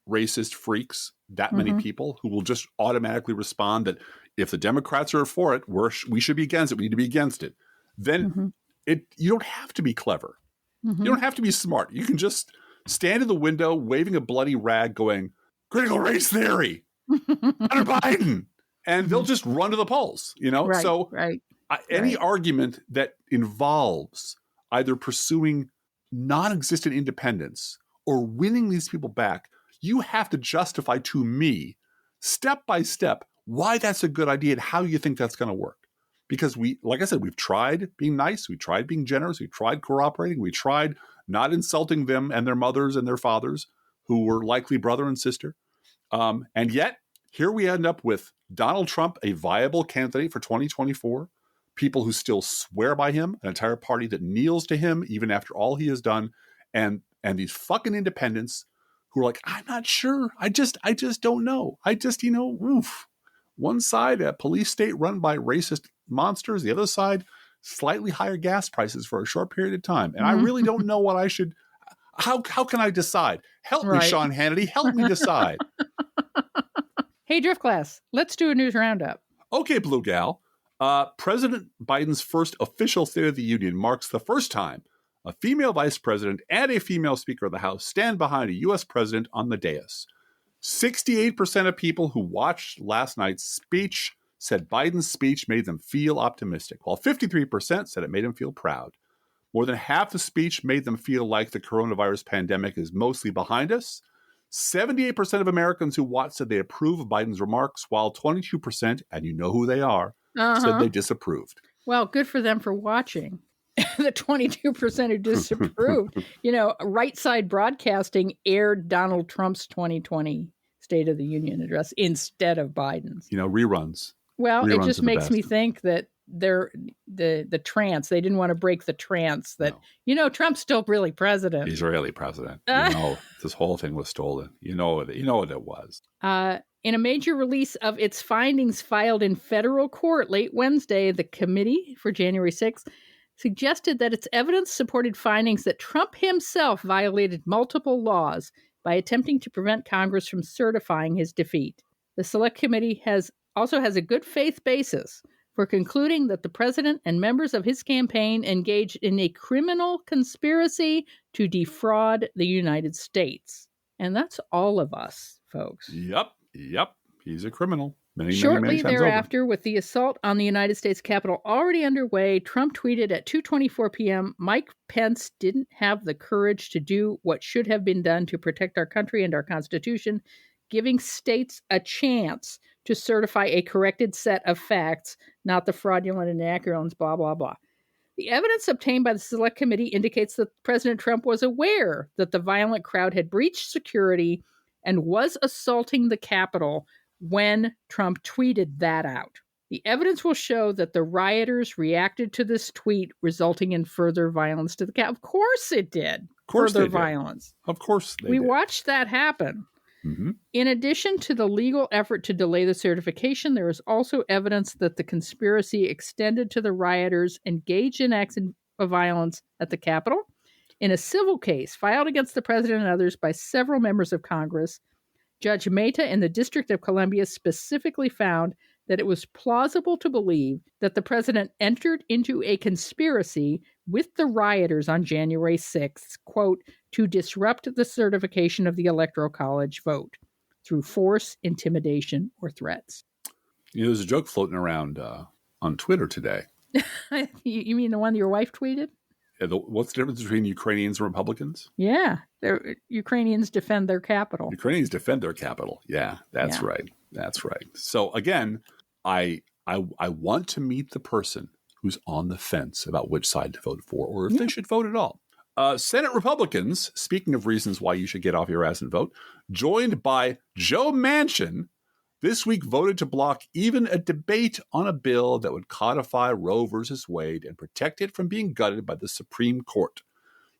racist freaks, that many people who will just automatically respond that if the Democrats are for it, we should be against it. We need to be against it. Then you don't have to be clever. You don't have to be smart. You can just stand in the window waving a bloody rag going, critical race theory, Hunter Biden. And they'll just run to the polls, Right, any argument that involves either pursuing non-existent independence or winning these people back, you have to justify to me, step by step, why that's a good idea and how you think that's going to work. Because like I said, we've tried being nice, we tried being generous, we tried cooperating, we tried not insulting them and their mothers and their fathers, who were likely brother and sister. And yet, here we end up with Donald Trump, a viable candidate for 2024, people who still swear by him, an entire party that kneels to him even after all he has done, and these fucking independents who are like, I'm not sure. I just don't know. One side, a police state run by racist monsters. The other side, slightly higher gas prices for a short period of time. And I really don't know what I should. How can I decide? Help me, Sean Hannity. Help me decide. Hey, Driftglass, let's do a news roundup. Okay, Bluegal. President Biden's first official State of the Union marks the first time a female vice president and a female Speaker of the House stand behind a U.S. president on the dais. 68% of people who watched last night's speech said Biden's speech made them feel optimistic, while 53% said it made them feel proud. More than half the speech made them feel like the coronavirus pandemic is mostly behind us. 78% of Americans who watched said they approve of Biden's remarks, while 22%, and you know who they are, said they disapproved. Well, good for them for watching. The 22% who disapproved. Right Side Broadcasting aired Donald Trump's 2020 State of the Union address instead of Biden's. Reruns. Well, it just makes me think that they're the trance. They didn't want to break the trance that, Trump's still really president. He's really president. This whole thing was stolen. You know what it was. In a major release of its findings filed in federal court late Wednesday, the committee for January 6th suggested that its evidence supported findings that Trump himself violated multiple laws by attempting to prevent Congress from certifying his defeat. The Select Committee also has a good faith basis for concluding that the president and members of his campaign engaged in a criminal conspiracy to defraud the United States. And that's all of us, folks. Yep. He's a criminal. Shortly thereafter, with the assault on the United States Capitol already underway, Trump tweeted at 2:24 p.m., Mike Pence didn't have the courage to do what should have been done to protect our country and our Constitution, giving states a chance to certify a corrected set of facts, not the fraudulent and inaccurate ones, blah, blah, blah. The evidence obtained by the Select Committee indicates that President Trump was aware that the violent crowd had breached security and was assaulting the Capitol when Trump tweeted that out. The evidence will show that the rioters reacted to this tweet, resulting in further violence to the Capitol. Of course it did. Of course further they did. Violence. Of course they We did. watched that happen. Mm-hmm. In addition to the legal effort to delay the certification, there is also evidence that the conspiracy extended to the rioters engaged in acts of violence at the Capitol. In a civil case filed against the president and others by several members of Congress, Judge Mehta in the District of Columbia specifically found that it was plausible to believe that the president entered into a conspiracy with the rioters on January 6th, quote, to disrupt the certification of the Electoral College vote through force, intimidation, or threats. There's a joke floating around on Twitter today. You mean the one your wife tweeted? What's the difference between Ukrainians and Republicans? Yeah, Ukrainians defend their capital. Ukrainians defend their capital. Yeah, that's right. That's right. So again, I want to meet the person who's on the fence about which side to vote for, or if they should vote at all. Senate Republicans, speaking of reasons why you should get off your ass and vote, joined by Joe Manchin, this week voted to block even a debate on a bill that would codify Roe versus Wade and protect it from being gutted by the Supreme Court.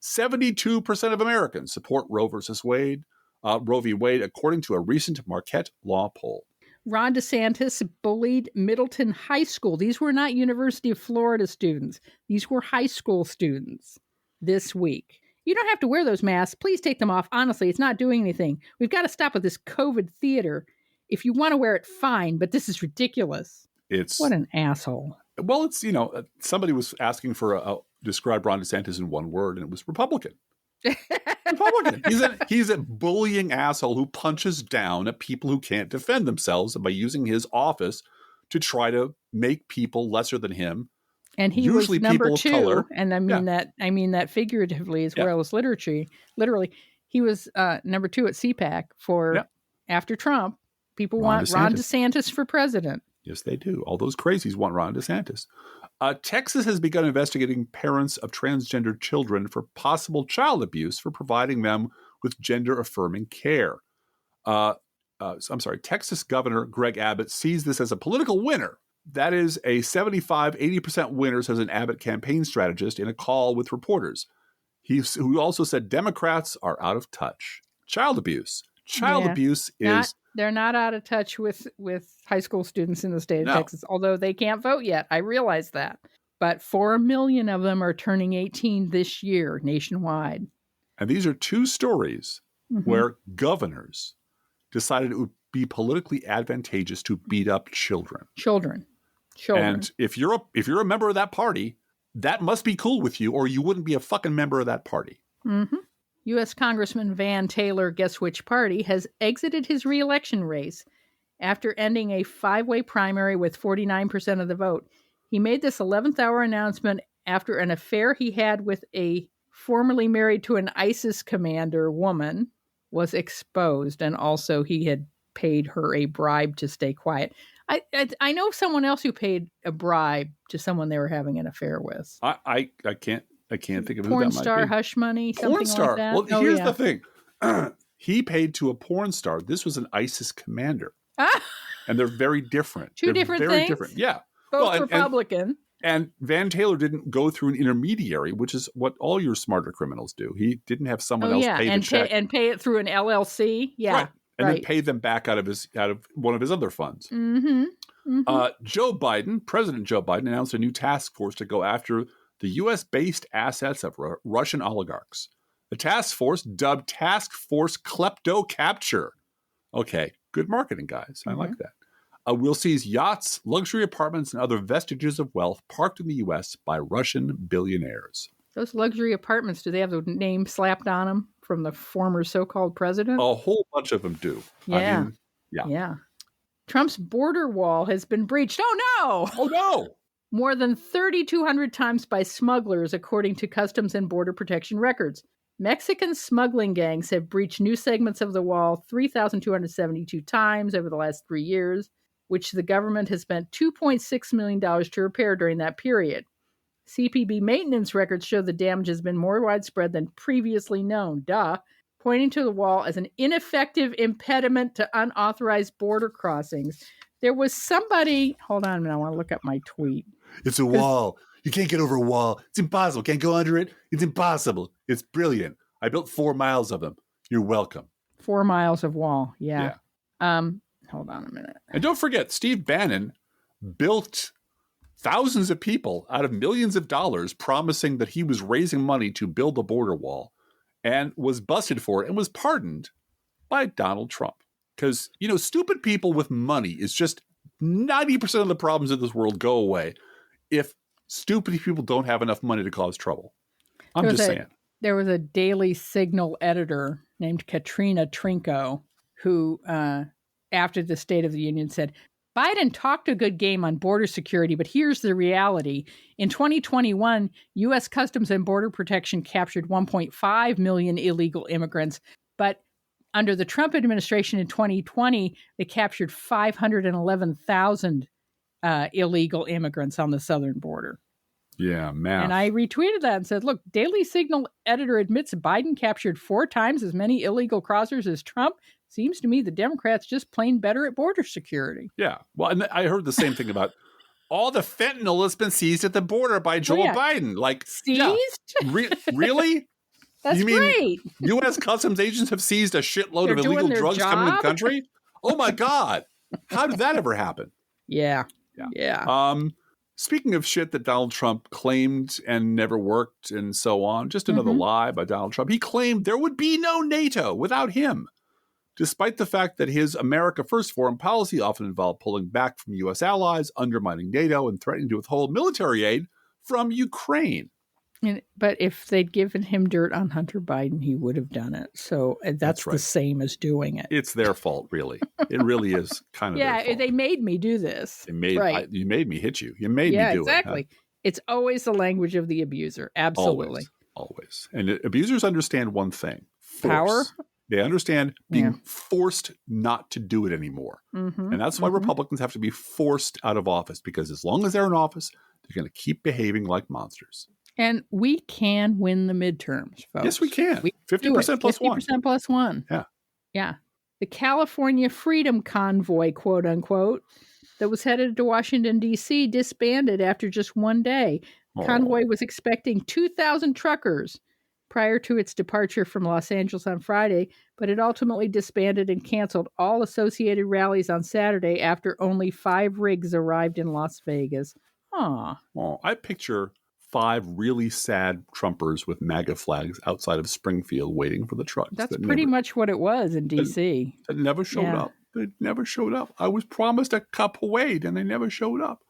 72% of Americans support Roe versus Wade, Roe v. Wade, according to a recent Marquette Law poll. Ron DeSantis bullied Middleton High School. These were not University of Florida students. These were high school students this week. You don't have to wear those masks. Please take them off. Honestly, it's not doing anything. We've got to stop with this COVID theater. If you want to wear it, fine, but this is ridiculous. What an asshole. Well, it's, somebody was asking for describe Ron DeSantis in one word, and it was Republican. Republican. He's a bullying asshole who punches down at people who can't defend themselves by using his office to try to make people lesser than him. And he usually was number people 2, of color. And I mean that figuratively as well as literally. He was number 2 at CPAC for after Trump. People want Ron DeSantis for president. Yes, they do. All those crazies want Ron DeSantis. Texas has begun investigating parents of transgender children for possible child abuse for providing them with gender-affirming care. Texas Governor Greg Abbott sees this as a political winner. That is a 75-80% winner, says an Abbott campaign strategist in a call with reporters. Who also said Democrats are out of touch. Child abuse. Abuse is... They're not out of touch with high school students in the state of Texas, although they can't vote yet. I realize that. But 4 million of them are turning 18 this year nationwide. And these are 2 stories where governors decided it would be politically advantageous to beat up children. Children. And if you're a member of that party, that must be cool with you, or you wouldn't be a fucking member of that party. Mm-hmm. U.S. Congressman Van Taylor, guess which party, has exited his re-election race after ending a 5-way primary with 49% of the vote. He made this 11th hour announcement after an affair he had with a formerly married to an ISIS commander woman was exposed, and also he had paid her a bribe to stay quiet. I know someone else who paid a bribe to someone they were having an affair with. I can't think of who that might be. Porn star hush money, something like that. Well, here's the thing. He paid to a porn star. This was an ISIS commander. And they're very different. They're different things? Different. Yeah. Both Republican. And Van Taylor didn't go through an intermediary, which is what all your smarter criminals do. He didn't have someone else pay the check. And pay it through an LLC. Yeah. Right. And then pay them back out of one of his other funds. Mm-hmm. Mm-hmm. President Joe Biden announced a new task force to go after the U.S.-based assets of Russian oligarchs. The task force, dubbed Task Force Klepto Capture. Okay, good marketing, guys. I like that. Will seize yachts, luxury apartments, and other vestiges of wealth parked in the U.S. by Russian billionaires. Those luxury apartments, do they have the name slapped on them from the former so-called president? A whole bunch of them do. Yeah. Yeah. Trump's border wall has been breached. Oh, no! Oh, no! More than 3,200 times by smugglers, according to Customs and Border Protection records. Mexican smuggling gangs have breached new segments of the wall 3,272 times over the last 3 years, which the government has spent $2.6 million to repair during that period. CPB maintenance records show the damage has been more widespread than previously known. Duh. Pointing to the wall as an ineffective impediment to unauthorized border crossings. There was somebody, hold on a minute, I want to look up my tweet. It's a wall. You can't get over a wall. It's impossible. Can't go under it. It's impossible. It's brilliant. I built 4 miles of them. You're welcome. 4 miles of wall. Yeah. Hold on a minute. And don't forget, Steve Bannon built thousands of people out of millions of dollars promising that he was raising money to build a border wall and was busted for it and was pardoned by Donald Trump. Because, stupid people with money is just 90% of the problems in this world go away if stupid people don't have enough money to cause trouble. I'm just saying. There was a Daily Signal editor named Katrina Trinko who, after the State of the Union, said, Biden talked a good game on border security, but here's the reality. In 2021, U.S. Customs and Border Protection captured 1.5 million illegal immigrants, but under the Trump administration in 2020, they captured 511,000 illegal immigrants on the southern border. Yeah, man. And I retweeted that and said, look, Daily Signal editor admits Biden captured 4 times as many illegal crossers as Trump. Seems to me the Democrats just plain better at border security. Yeah. Well, and I heard the same thing about all the fentanyl that's been seized at the border by Joe Biden. Like, seized? Yeah. Really? That's great. U.S. customs agents have seized a shitload of illegal drugs coming to the country? Oh, my God. How did that ever happen? Yeah. Speaking of shit that Donald Trump claimed and never worked and so on, just another lie by Donald Trump. He claimed there would be no NATO without him, despite the fact that his America First foreign policy often involved pulling back from U.S. allies, undermining NATO, and threatening to withhold military aid from Ukraine. But if they'd given him dirt on Hunter Biden, he would have done it. So that's right. The same as doing it. It's their fault, really. It really is kind of their fault. They made me do this. You made me hit you. You made me do exactly. it. Exactly. It's always the language of the abuser. Absolutely. Always. And abusers understand one thing. Force. Power. They understand being forced not to do it anymore. And that's why Republicans have to be forced out of office, because as long as they're in office, they're going to keep behaving like monsters. And we can win the midterms, folks. Yes, we can. 50% plus 1. 50% plus 1. Yeah. Yeah. The California Freedom Convoy, quote unquote, that was headed to Washington, D.C., disbanded after just one day. The convoy was expecting 2,000 truckers prior to its departure from Los Angeles on Friday, but it ultimately disbanded and canceled all associated rallies on Saturday after only 5 rigs arrived in Las Vegas. Aw. Well, I picture 5 really sad Trumpers with MAGA flags outside of Springfield waiting for the trucks. That's pretty much what it was in D.C. It never showed up. It never showed up. I was promised a cup of Wade, and they never showed up.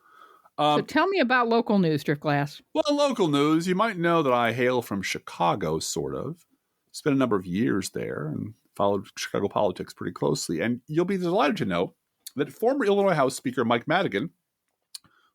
So tell me about local news, Driftglass. Well, local news, you might know that I hail from Chicago, sort of. Spent a number of years there and followed Chicago politics pretty closely. And you'll be delighted to know that former Illinois House Speaker Mike Madigan,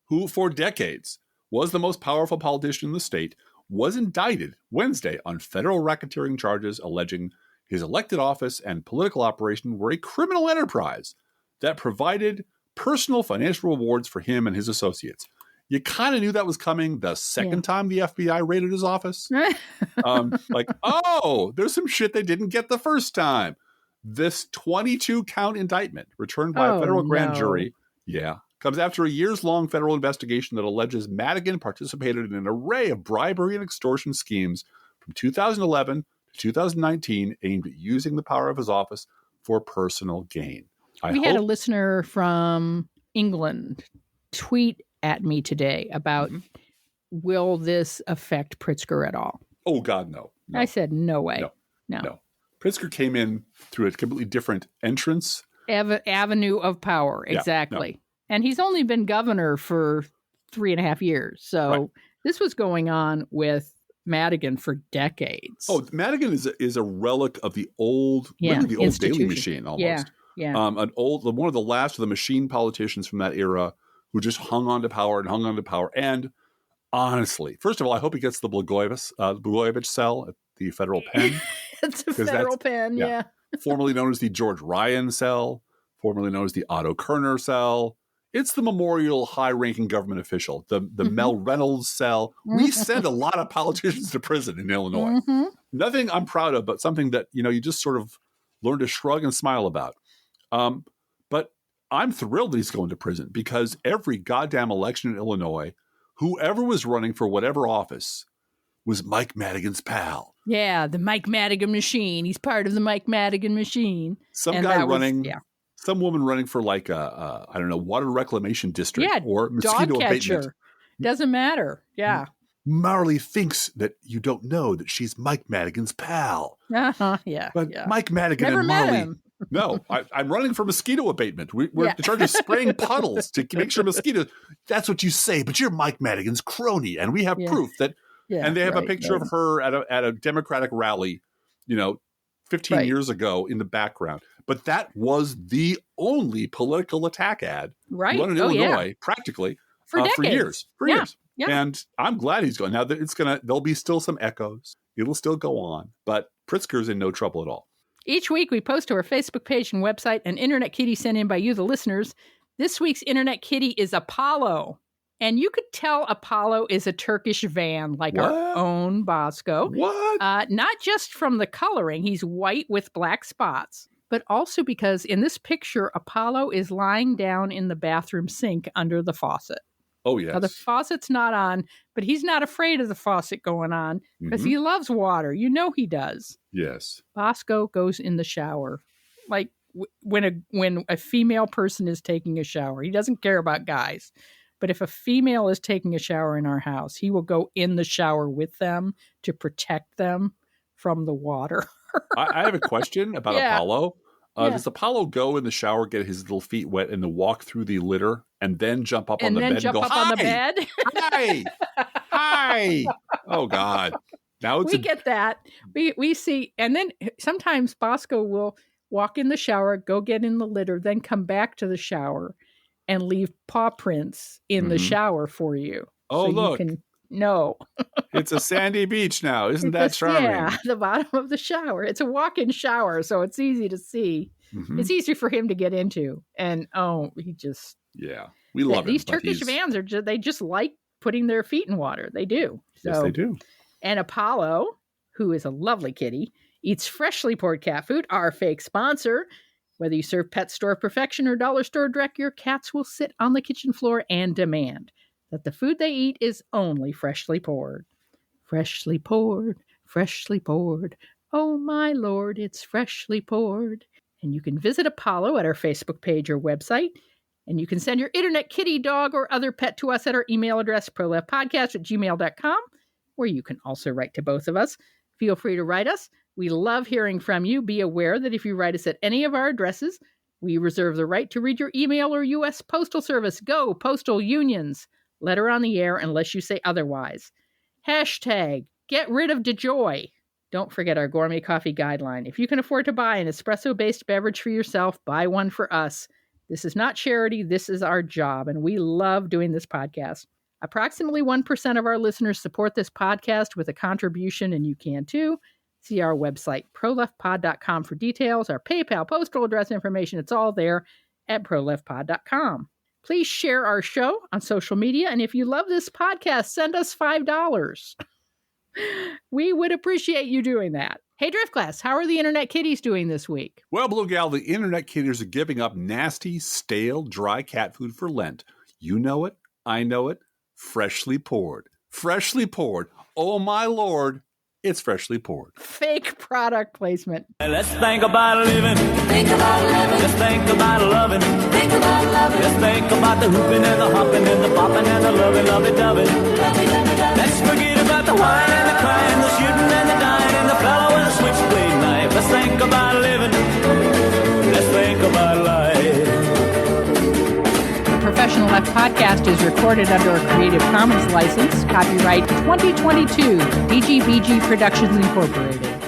who for decades was the most powerful politician in the state, was indicted Wednesday on federal racketeering charges alleging his elected office and political operation were a criminal enterprise that provided personal financial rewards for him and his associates. You kind of knew that was coming the second time the FBI raided his office. There's some shit they didn't get the first time. This 22-count indictment returned by a federal grand jury. Yeah. Comes after a years-long federal investigation that alleges Madigan participated in an array of bribery and extortion schemes from 2011 to 2019 aimed at using the power of his office for personal gain. We had a listener from England tweet at me today about, will this affect Pritzker at all? Oh, God, no. I said, no way. No. Pritzker came in through a completely different entrance. Avenue of power, exactly. No. And he's only been governor for 3.5 years. So this was going on with Madigan for decades. Oh, Madigan is a relic of the old, really the old Daily Machine almost. Yeah. One of the last of the machine politicians from that era who just hung on to power. And honestly, first of all, I hope he gets the Blagojevich cell at the federal pen. It's a federal pen, yeah. Formerly known as the George Ryan cell, formerly known as the Otto Kerner cell. It's the memorial high-ranking government official, the Mel Reynolds cell. We send a lot of politicians to prison in Illinois. Nothing I'm proud of, but something that, you just sort of learn to shrug and smile about. But I'm thrilled that he's going to prison because every goddamn election in Illinois, whoever was running for whatever office was Mike Madigan's pal. Yeah, the Mike Madigan machine. He's part of the Mike Madigan machine. Some guy running... Some woman running for like I don't know, water reclamation district or mosquito abatement. Doesn't matter. Yeah. Marley thinks that you don't know that she's Mike Madigan's pal. Yeah. But Mike Madigan Never and met Marley. him. No, I'm running for mosquito abatement. We're in charge of spraying puddles to make sure mosquitoes. That's what you say, but you're Mike Madigan's crony, and we have proof that. Yeah, and they have a picture of her at a Democratic rally, 15 years ago in the background. But that was the only political attack ad run in Illinois, practically for years. Yeah. And I'm glad he's going. Now there'll be still some echoes. It'll still go on, but Pritzker's in no trouble at all. Each week we post to our Facebook page and website an Internet Kitty sent in by you, the listeners. This week's Internet Kitty is Apollo. And you could tell Apollo is a Turkish van, like our own Bosco. What? Not just from the coloring. He's white with black spots. But also because in this picture, Apollo is lying down in the bathroom sink under the faucet. Oh, yes. Now, the faucet's not on, but he's not afraid of the faucet going on because he loves water. You know he does. Yes. Bosco goes in the shower. Like when a female person is taking a shower. He doesn't care about guys. But if a female is taking a shower in our house, he will go in the shower with them to protect them from the water. I have a question about Apollo. Does Apollo go in the shower, get his little feet wet, and then walk through the litter, and then jump up on the bed and go, on the bed? Hi! Hi! Oh, God. Now we get that. We see, and then sometimes Bosco will walk in the shower, go get in the litter, then come back to the shower and leave paw prints in the shower for you. Oh, so look. No. It's a sandy beach now. Isn't that charming? Yeah, the bottom of the shower. It's a walk-in shower, so it's easy to see. It's easy for him to get into. And, he just... Yeah, we love These Turkish vans, they just like putting their feet in water. They do. So, yes, they do. And Apollo, who is a lovely kitty, eats freshly poured cat food, our fake sponsor. Whether you serve Pet Store Perfection or Dollar Store Direct, your cats will sit on the kitchen floor and demand that the food they eat is only freshly poured. Freshly poured, freshly poured. Oh, my Lord, it's freshly poured. And you can visit Apollo at our Facebook page or website. And you can send your internet kitty, dog, or other pet to us at our email address, proleftpodcast@gmail.com, where you can also write to both of us. Feel free to write us. We love hearing from you. Be aware that if you write us at any of our addresses, we reserve the right to read your email or U.S. Postal Service. Go, Postal Unions. Letter on the air unless you say otherwise. Hashtag get rid of DeJoy. Don't forget our gourmet coffee guideline. If you can afford to buy an espresso-based beverage for yourself, buy one for us. This is not charity. This is our job, and we love doing this podcast. Approximately 1% of our listeners support this podcast with a contribution, and you can too. See our website, proleftpod.com, for details, our PayPal, postal address information. It's all there at proleftpod.com. Please share our show on social media. And if you love this podcast, send us $5. We would appreciate you doing that. Hey, Driftglass, how are the Internet Kitties doing this week? Well, Bluegal, the Internet Kitties are giving up nasty, stale, dry cat food for Lent. You know it. I know it. Freshly poured. Freshly poured. Oh, my Lord. It's freshly poured. Fake product placement. Let's think about living. Think about living. Let's think about loving. Think about loving. Let's think about the hooping and the hopping and the popping and the loving, lovey-dovey. Let's forget about the wine and the crying, the shooting and the dying, and the fellow with a switchblade knife. Let's think about living. Let's think about life. The Professional Left podcast is recorded under a Creative Commons license. Copyright 2022, DGBG Productions Incorporated.